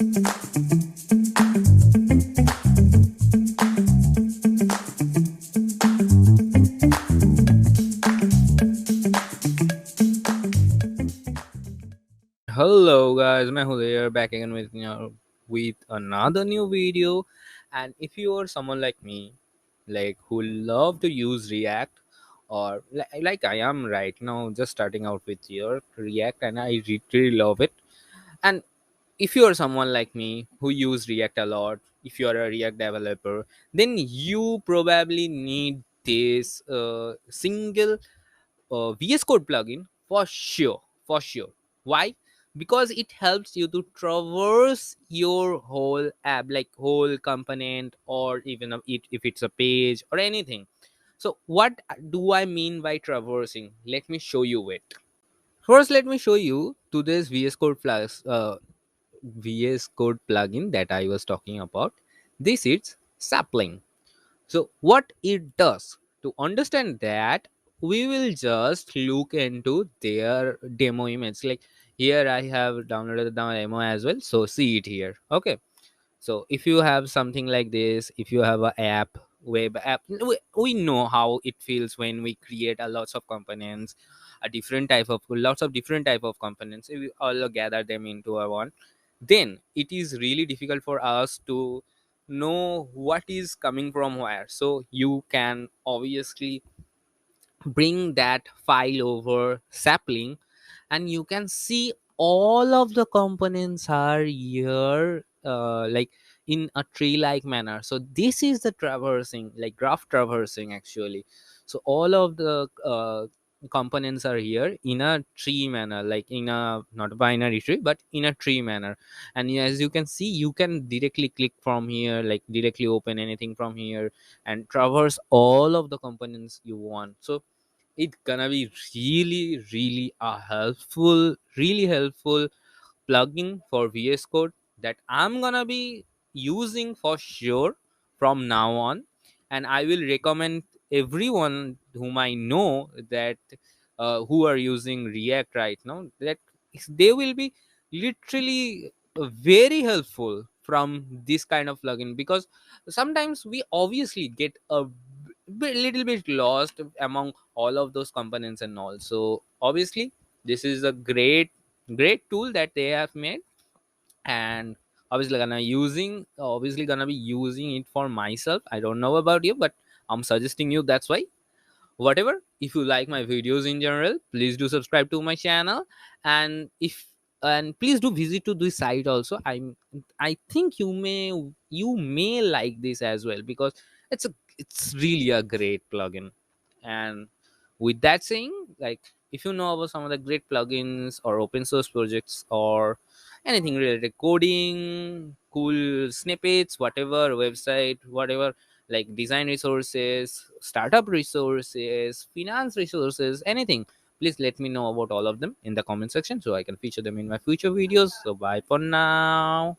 Hello guys, Mehul here, back again with with another new video. And if you are someone like me, like who love to use React, or like I am right now, just starting out with your React, and I really love it. And if you are someone like me who use React a lot, if you are a React developer, then you probably need this single VS Code plugin for sure. For sure. Why? Because it helps you to traverse your whole app, like whole component, or even if it's a page or anything. So, what do I mean by traversing? Let me show you it. First, let me show you to this VS Code plugin that I was talking about. This is sapling. So, what it does, to understand that, we will just look into their demo image. Like here, I have downloaded the demo as well. So, see it here. Okay. So, if you have something like this, if you have a app, web app, we know how it feels when we create a lots of components, a different type of lots of different type of components. If we all gather them into a one, then it is really difficult for us to know what is coming from where. So you can obviously bring that file over sapling, and you can see all of the components are here, like in a tree like manner. So this is the traversing, like graph traversing actually. So all of the components are here in a tree manner, like in a not binary tree but in a tree manner. And as you can see, you can directly click from here, like directly open anything from here and traverse all of the components you want. So it's gonna be really a helpful plugin for VS Code that I'm gonna be using for sure from now on. And I will recommend everyone whom I know that who are using React right now, that they will be literally very helpful from this kind of plugin. Because sometimes we obviously get a little bit lost among all of those components and all. So obviously this is a great tool that they have made. And obviously gonna be using it for myself. I don't know about you, but I'm suggesting you. That's why, whatever, if you like my videos in general, please do subscribe to my channel. And if and please do visit to this site also. I think you may like this as well, because it's really a great plugin. And with that saying, like, if you know about some of the great plugins or open source projects or anything related coding, cool snippets, whatever, website, whatever, like design resources, startup resources, finance resources, anything, please let me know about all of them in the comment section so I can feature them in my future videos. So bye for now.